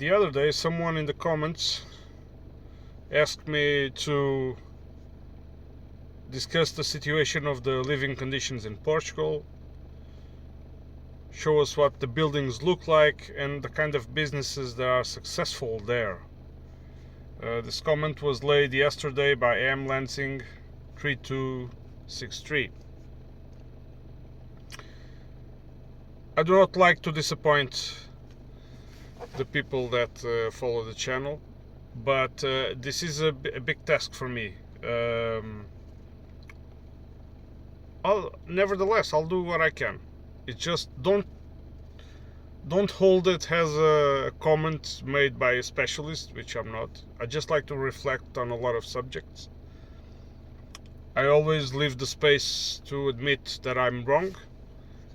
The other day, someone in the comments asked me to discuss the situation of the living conditions in Portugal, show us what the buildings look like and the kind of businesses that are successful there. This comment was laid yesterday by M. Lansing 3263. I do not like to disappoint the people that follow the channel, but this is a big task for me. Nevertheless, I'll do what I can. It's just don't hold it as a comment made by a specialist, which I'm not. I just like to reflect on a lot of subjects. I always leave the space to admit that I'm wrong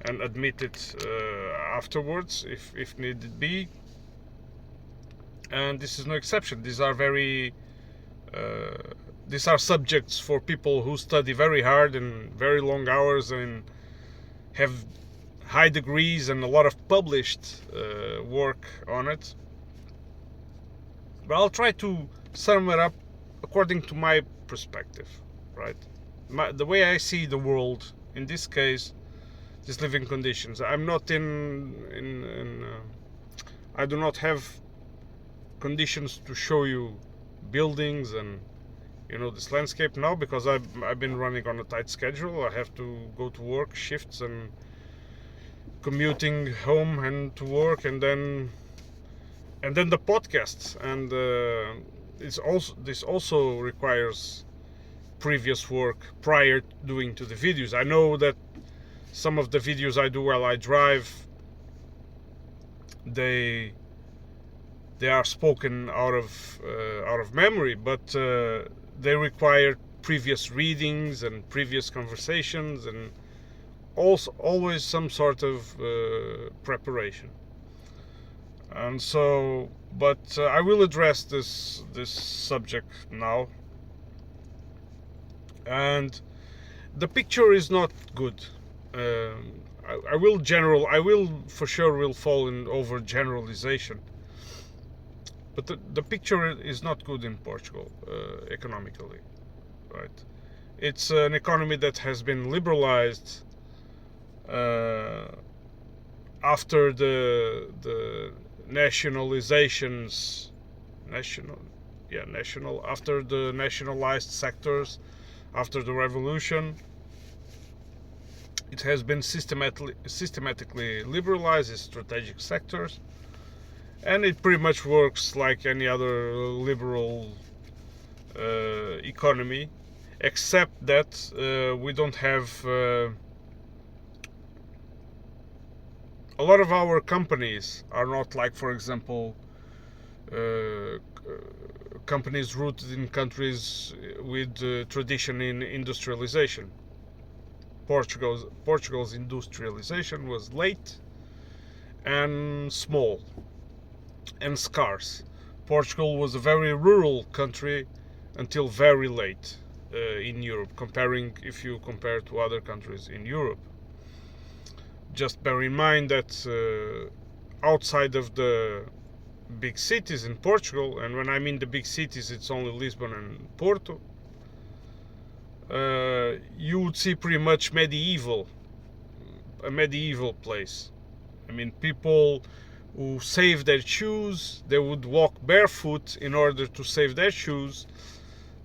and admit it afterwards if needed be. And this is no exception. These are subjects for people who study very hard and very long hours and have high degrees and a lot of published work on it. But I'll try to sum it up according to my perspective, right? The way I see the world, in this case, these living conditions. I'm not I do not have conditions to show you buildings and this landscape now, because I've been running on a tight schedule. I have to go to work shifts and commuting home and to work, and then the podcasts, and this also requires previous work prior doing to the videos. I know that some of the videos I do while I drive, they are spoken out of memory, but they require previous readings and previous conversations and also always some sort of preparation. And so, but I will address this subject now. And the picture is not good. I will for sure will fall in over generalization. But the picture is not good in Portugal economically, right? It's an economy that has been liberalized after the nationalizations, after the nationalized sectors, after the revolution. It has been systematically liberalized in strategic sectors, and it pretty much works like any other liberal economy, except that we don't have a lot of our companies are not like, for example, companies rooted in countries with tradition in industrialization. Portugal's industrialization was late and small and scarce. Portugal was a very rural country until very late in Europe, if you compare to other countries in Europe. Just bear in mind that outside of the big cities in Portugal, and when I mean the big cities, it's only Lisbon and Porto, you would see pretty much a medieval place. I mean, people who save their shoes, they would walk barefoot in order to save their shoes.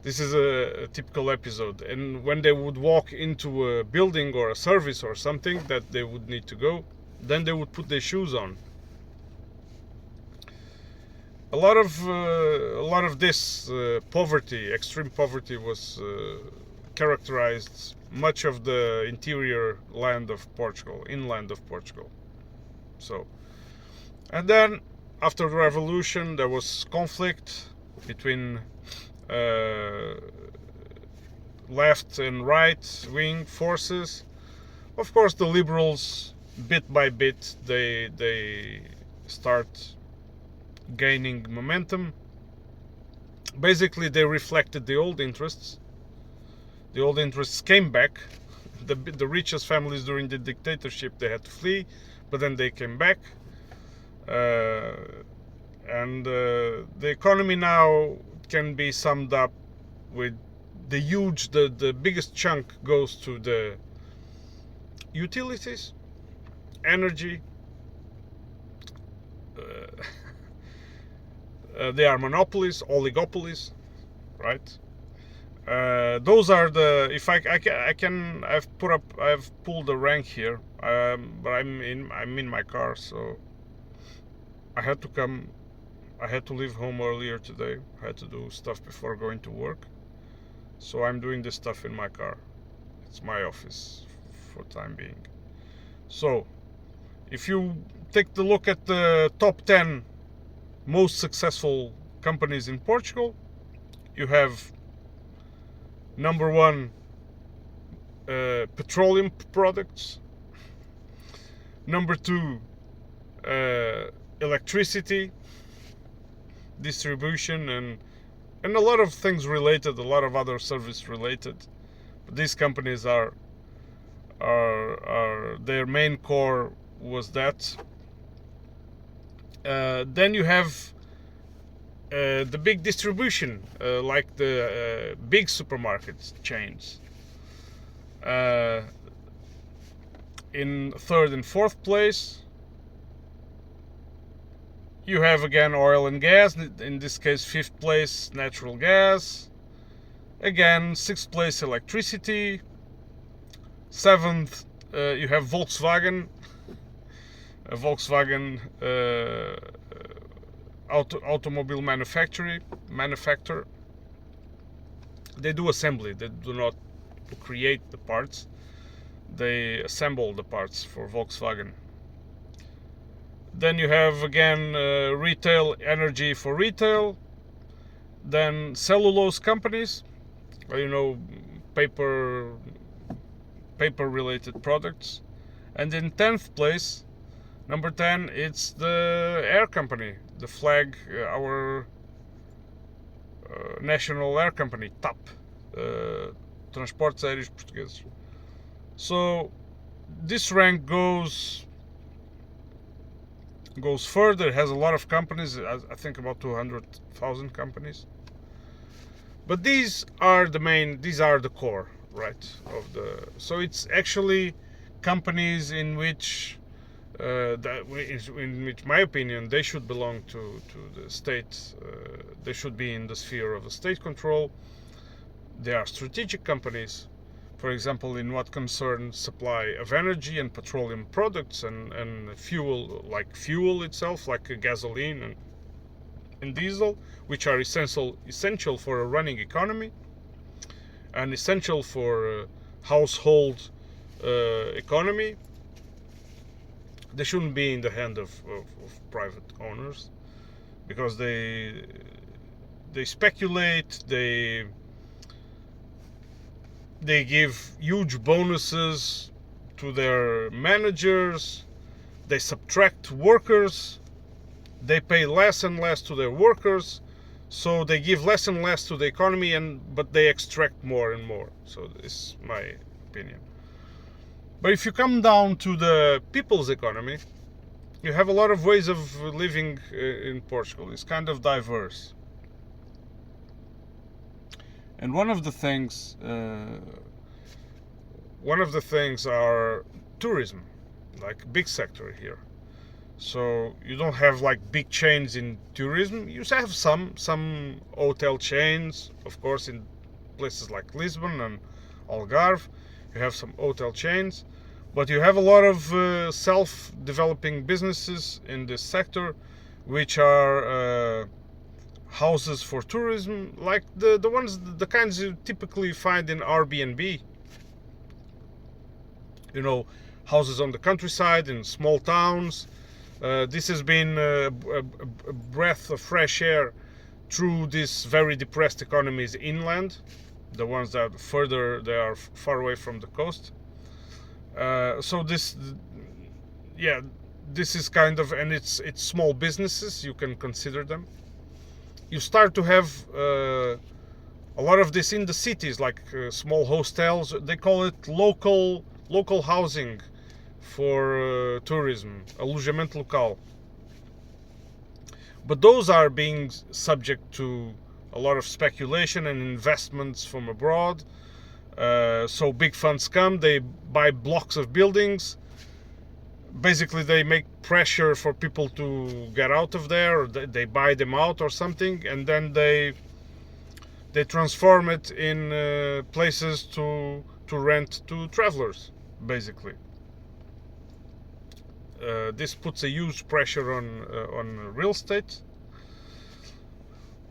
This is a typical episode. And when they would walk into a building or a service or something that they would need to go, then they would put their shoes on. A lot of this poverty, extreme poverty, was characterized much of the interior inland of Portugal. So, and then after the revolution, there was conflict between left and right wing forces. Of course, the liberals, bit by bit, they start gaining momentum. Basically, they reflected the old interests. The old interests came back. The richest families during the dictatorship, they had to flee, but then they came back. And the economy now can be summed up with the biggest chunk goes to the utilities, energy. They are monopolies, oligopolies, right? Those are the. If I've pulled the rank here, but I'm in my car, so I had to leave home earlier today. I had to do stuff before going to work, so I'm doing this stuff in my car. It's my office for time being. So, if you take the look at the top 10 most successful companies in Portugal, you have number 1, petroleum products. Number 2, electricity distribution, and a lot of things related, a lot of other service related. But these companies are their main core was that. Then you have the big distribution, like the big supermarket chains. In third and fourth place, you have again oil and gas. In this case, fifth place, natural gas. Again, sixth place, electricity. Seventh, you have Volkswagen. Volkswagen automobile manufacturer. They do assembly. They do not create the parts. They assemble the parts for Volkswagen. Then you have again retail, energy for retail. Then cellulose companies, paper related products. And in 10th place, number 10, it's the air company, the flag, our national air company, TAP, Transportes Aéreos Portugueses. So this rank goes further. It has a lot of companies, I think about 200,000 companies. But these are the core, right, of the. So it's actually companies in which, in which, my opinion, they should belong to the state. They should be in the sphere of the state control. They are strategic companies. For example, in what concerns supply of energy and petroleum products and fuel, like fuel itself, like gasoline and diesel, which are essential for a running economy and essential for household economy. They shouldn't be in the hand of private owners, because they speculate, they give huge bonuses to their managers, they subtract workers, they pay less and less to their workers, so they give less and less to the economy, but they extract more and more. So this is my opinion. But if you come down to the people's economy, you have a lot of ways of living in Portugal. It's kind of diverse. And one of the things are tourism, like big sector here. So you don't have like big chains in tourism. You have some hotel chains, of course, in places like Lisbon and Algarve. You have some hotel chains, but you have a lot of self-developing businesses in this sector, which are houses for tourism, like the kinds you typically find in Airbnb. Houses on the countryside in small towns. This has been a breath of fresh air through these very depressed economies inland, the ones that they are far away from the coast. So this is kind of, and it's small businesses, you can consider them. You start to have a lot of this in the cities, like small hostels. They call it local housing for tourism, alojamento local, but those are being subject to a lot of speculation and investments from abroad. So big funds come, they buy blocks of buildings. Basically, they make pressure for people to get out of there, or they buy them out or something, and then they transform it in places to rent to travelers, basically. This puts a huge pressure on real estate,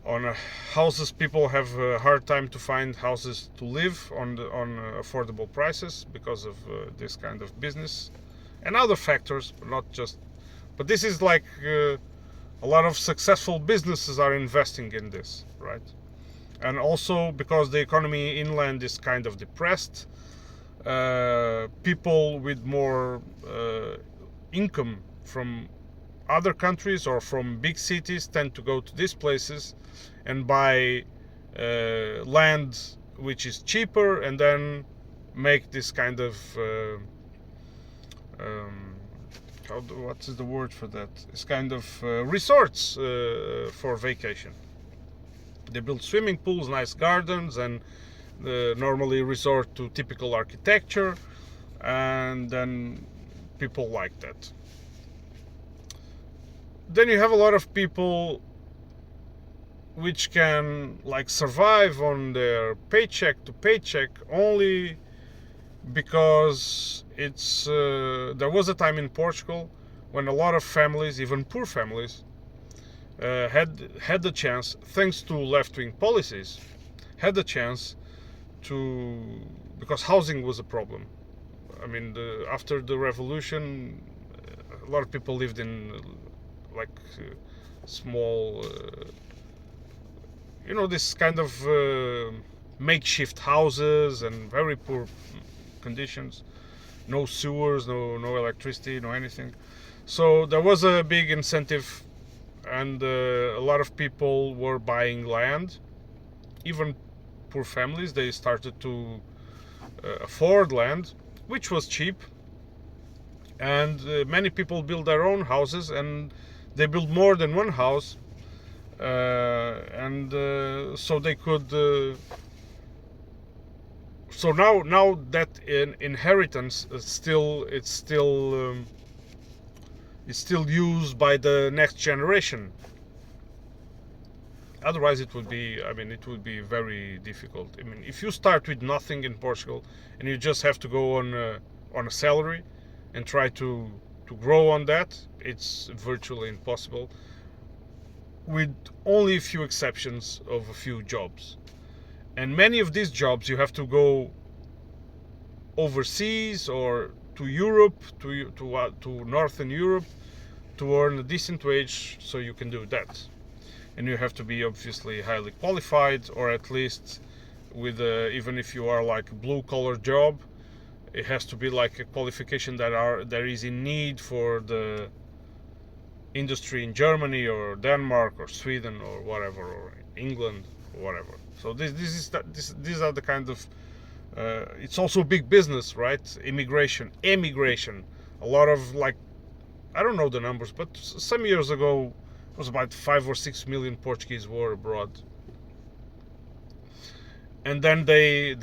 on houses. People have a hard time to find houses to live on affordable prices because of this kind of business and other factors, not just. But this is like a lot of successful businesses are investing in this, right? And also because the economy inland is kind of depressed, people with more income from other countries or from big cities tend to go to these places and buy land which is cheaper, and then make this kind of what is the word for that? It's kind of resorts for vacation. They build swimming pools, nice gardens, and normally resort to typical architecture, and then people like that. Then you have a lot of people which can like survive on their paycheck to paycheck only because it's there was a time in Portugal when a lot of families, even poor families, had the chance, thanks to left-wing policies, had the chance to, because housing was a problem. I mean, after the revolution, a lot of people lived in like small, this kind of makeshift houses and very poor conditions. No sewers, no electricity, no anything. So there was a big incentive, and a lot of people were buying land. Even poor families, they started to afford land, which was cheap. And many people built their own houses, and they built more than one house, and so they could. So now that inheritance is still used by the next generation. Otherwise, it would be very difficult. I mean, if you start with nothing in Portugal and you just have to go on a salary and try to grow on that, it's virtually impossible, with only a few exceptions of a few jobs. And many of these jobs you have to go overseas or to Europe, to Northern Europe, to earn a decent wage, so you can do that. And you have to be obviously highly qualified, or at least with even if you are like a blue-collar job, it has to be like a qualification that is in need for the industry in Germany or Denmark or Sweden or whatever, or England or whatever. So these are the kind of it's also a big business, right? Emigration. A lot of, like, I don't know the numbers, but some years ago it was about 5 or 6 million Portuguese were abroad, and then they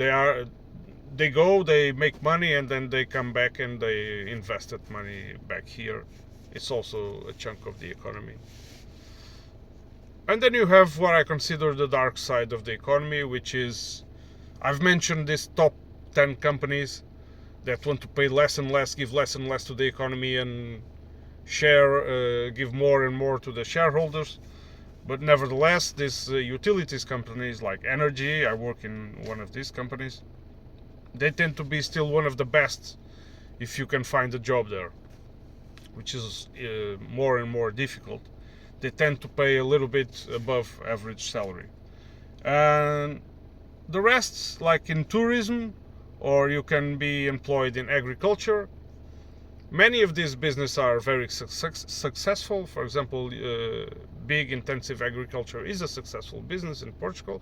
go, they make money, and then they come back and they invest that money back here. It's also a chunk of the economy. And then you have what I consider the dark side of the economy, which is, I've mentioned these top 10 companies that want to pay less and less, give less and less to the economy, and give more and more to the shareholders. But nevertheless, these utilities companies like energy, I work in one of these companies, they tend to be still one of the best if you can find a job there, which is more and more difficult. They tend to pay a little bit above average salary. And the rest, like in tourism, or you can be employed in agriculture. Many of these businesses are very successful. For example, big intensive agriculture is a successful business in Portugal,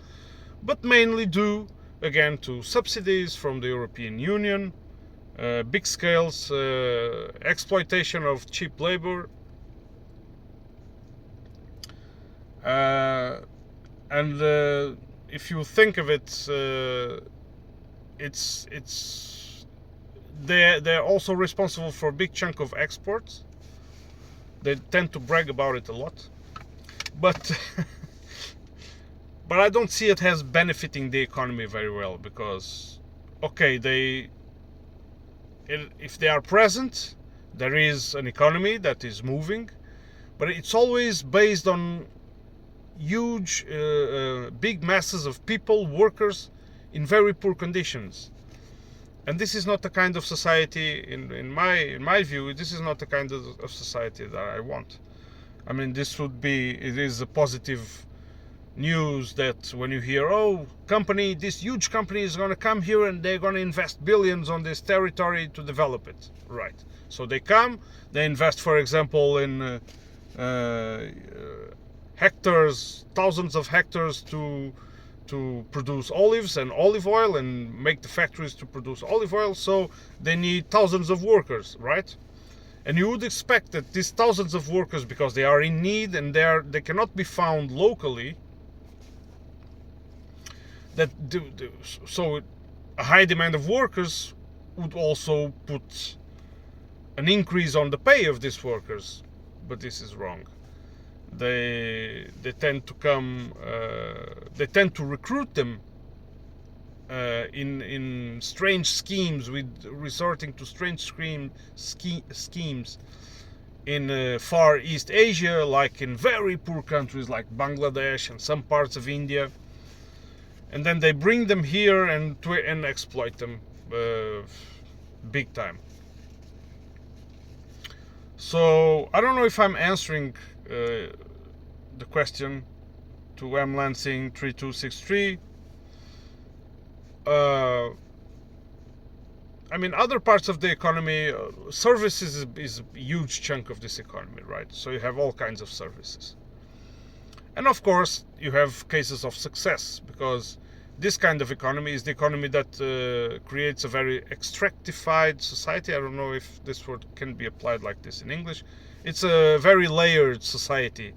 but mainly due, again, to subsidies from the European Union, big scales, exploitation of cheap labor, And if you think of it, it's they're also responsible for a big chunk of exports. They tend to brag about it a lot, but but I don't see it as benefiting the economy very well, because okay, if they are present, there is an economy that is moving, but it's always based on huge, big masses of people, workers, in very poor conditions. And this is not the kind of society, in my view, this is not the kind of society that I want. I mean, it is a positive news that when you hear, oh, this huge company is going to come here and they're going to invest billions on this territory to develop it. Right. So they come, they invest, for example, in hectares, thousands of hectares to produce olives and olive oil and make the factories to produce olive oil. So they need thousands of workers, right? And you would expect that these thousands of workers, because they are in need and they cannot be found locally, so a high demand of workers would also put an increase on the pay of these workers. But this is wrong. They tend to come. They tend to recruit them in strange schemes, with resorting to strange schemes in Far East Asia, like in very poor countries like Bangladesh and some parts of India, and then they bring them here and exploit them big time. So I don't know if I'm answering the question to M. Lansing 3263. I mean, other parts of the economy, services is a huge chunk of this economy, right? So you have all kinds of services. And of course, you have cases of success, because this kind of economy is the economy that creates a very extractified society. I don't know if this word can be applied like this in English. It's a very layered society,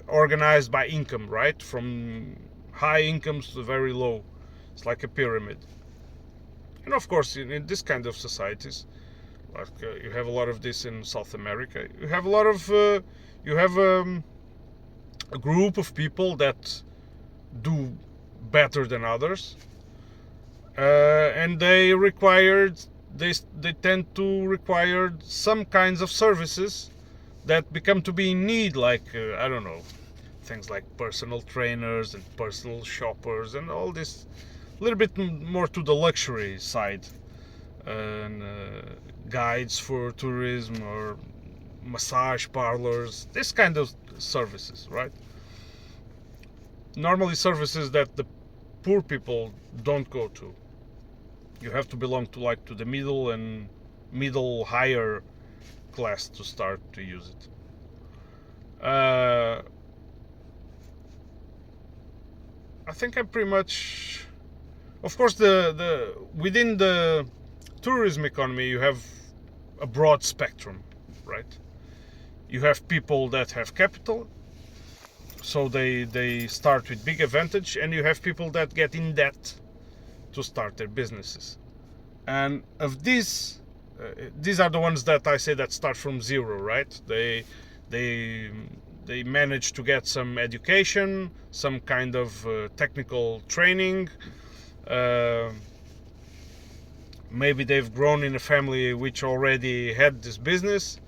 organized by income, right? From high incomes to very low. It's like a pyramid. And of course, in this kind of societies, like you have a lot of this in South America. You have a lot of a group of people that do better than others, and they tend to require some kinds of services that become to be in need, like I don't know, things like personal trainers and personal shoppers and all this, a little bit more to the luxury side, and guides for tourism or massage parlors, this kind of services, right? Normally services that the poor people don't go to. You have to belong to the middle higher class to start to use it. I think I'm pretty much. Of course, the within the tourism economy, you have a broad spectrum, right? You have people that have capital, so they start with big advantage, and you have people that get in debt to start their businesses. And of these are the ones that I say that start from zero, right? They manage to get some education, some kind of technical training. Maybe they've grown in a family which already had this business,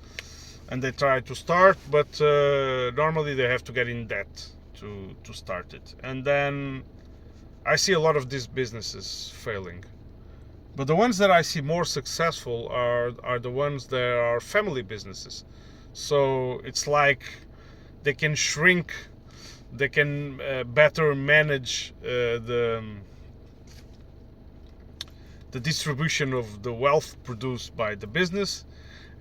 and they try to start, but normally they have to get in debt to start it. And then I see a lot of these businesses failing. But the ones that I see more successful are the ones that are family businesses. So it's like they can shrink, they can better manage the distribution of the wealth produced by the business,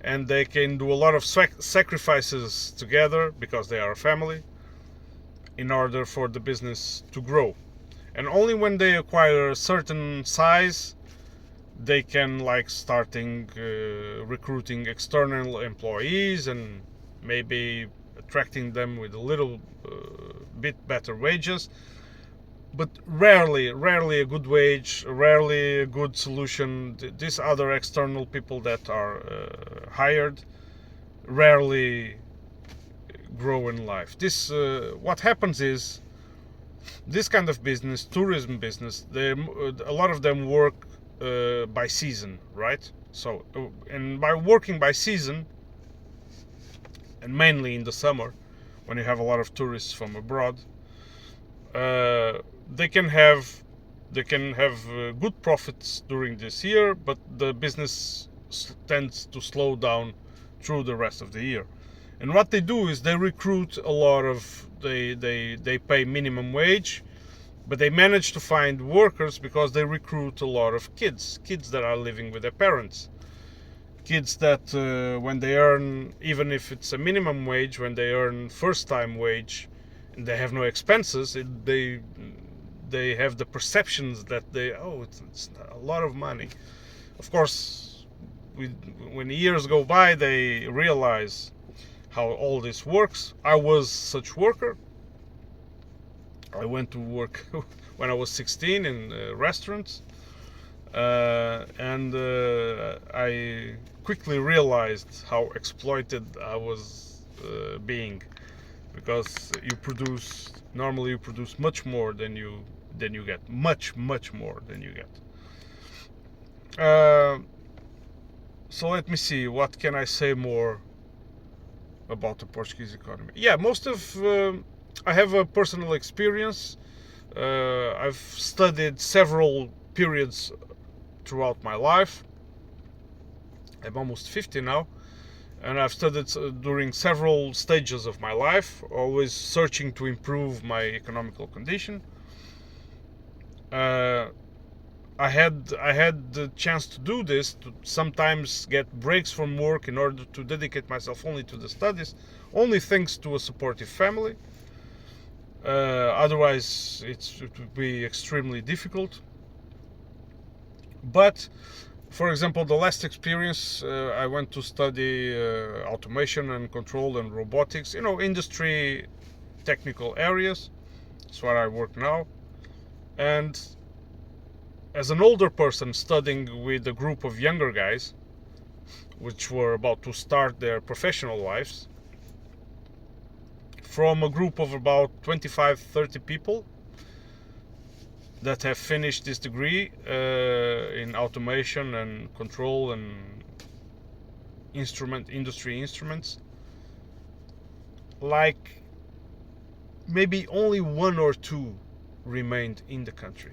and they can do a lot of sacrifices together, because they are a family, in order for the business to grow. And only when they acquire a certain size, they can starting recruiting external employees and maybe attracting them with a little bit better wages, but rarely a good wage, rarely a good solution. These other external people that are hired rarely grow in life. This what happens is, this kind of business, tourism business, a lot of them work by season, right? So, and by working by season, and mainly in the summer, when you have a lot of tourists from abroad, they can have good profits during this year, but the business tends to slow down through the rest of the year. And what they do is they recruit a lot of, they pay minimum wage, but they manage to find workers because they recruit a lot of kids that are living with their parents. Kids that when they earn, even if it's a minimum wage, when they earn first time wage and they have no expenses, they have the perceptions that it's a lot of money. Of course, when years go by, they realize how all this works. I was such worker. I went to work when I was 16 in restaurants, and I quickly realized how exploited I was being, because normally you produce much more than you get, much more than you get. So let me see, what can I say more about the Portuguese economy? Yeah, I have a personal experience. I've studied several periods throughout my life. I'm almost 50 now, and I've studied during several stages of my life, always searching to improve my economical condition. I had the chance to do this, to sometimes get breaks from work in order to dedicate myself only to the studies, only thanks to a supportive family. Otherwise, it would be extremely difficult. But, for example, the last experience, I went to study automation and control and robotics, industry technical areas. That's where I work now. And as an older person studying with a group of younger guys, which were about to start their professional lives, from a group of about 25-30 people that have finished this degree in automation and control and industry instruments, like maybe only one or two remained in the country.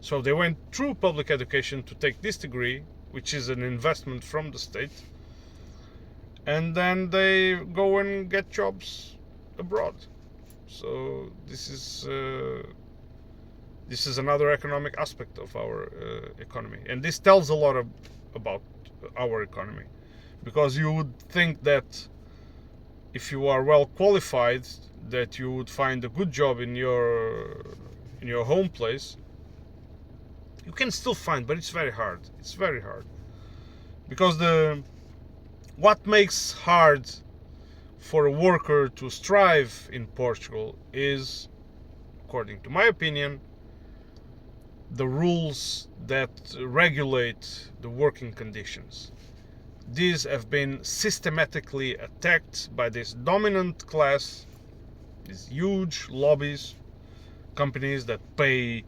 So they went through public education to take this degree, which is an investment from the state, and then they go and get jobs abroad. So this is another economic aspect of our economy, and this tells a lot about our economy, because you would think that if you are well qualified, that you would find a good job in your home place. You can still find, but it's very hard. It's very hard, because what makes hard for a worker to strive in Portugal is, according to my opinion, the rules that regulate the working conditions. These have been systematically attacked by this dominant class, these huge lobbies, companies that pay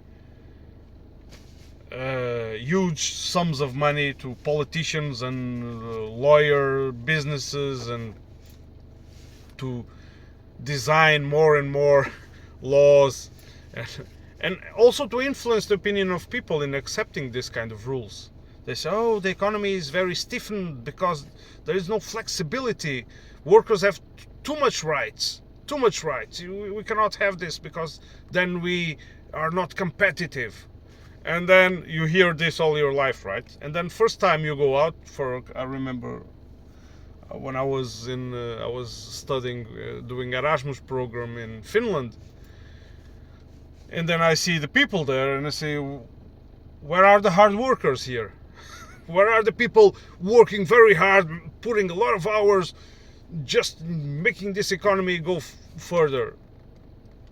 huge sums of money to politicians and lawyer businesses, and to design more and more laws, and also to influence the opinion of people in accepting this kind of rules. They say, oh, the economy is very stiffened because there is no flexibility. Workers have too much rights. We cannot have this because then we are not competitive. And then you hear this all your life, right? And then first time you go out I remember when I was studying, doing Erasmus program in Finland. And then I see the people there and I say, where are the hard workers here? Where are the people working very hard, putting a lot of hours, just making this economy go further.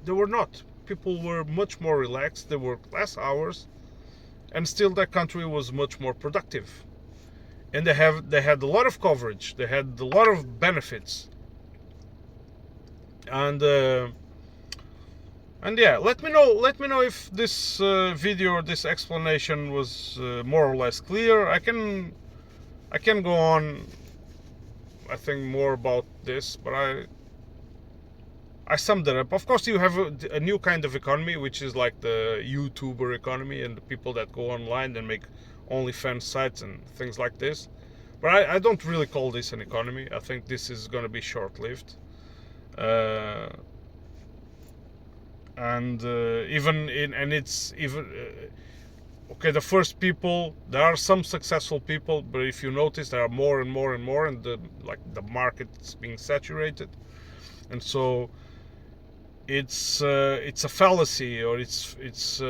They were not. People were much more relaxed. They worked less hours, and still that country was much more productive. And they had a lot of coverage. They had a lot of benefits. And yeah, let me know if this video or this explanation was more or less clear. I can go on, I think, more about this, but I summed it up. Of course, you have a new kind of economy, which is like the YouTuber economy and the people that go online and make OnlyFans sites and things like this. But I don't really call this an economy. I think this is going to be short-lived. Okay, the first people, there are some successful people, but if you notice, there are more and more and more, and the market's being saturated, and so it's a fallacy, or it's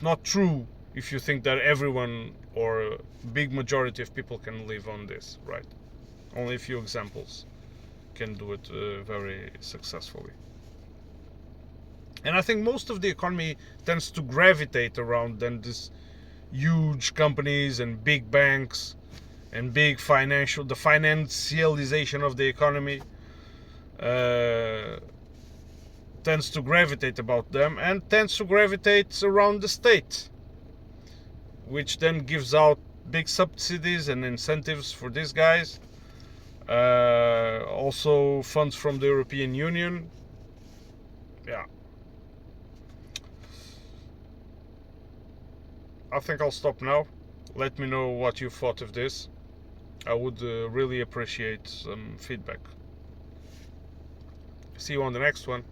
not true if you think that everyone or a big majority of people can live on this, right? Only a few examples can do it very successfully. And I think most of the economy tends to gravitate around then this huge companies and big banks and the financialization of the economy tends to gravitate about them, and tends to gravitate around the state, which then gives out big subsidies and incentives for these guys. Also funds from the European Union. Yeah. I think I'll stop now. Let me know what you thought of this. I would really appreciate some feedback. See you on the next one.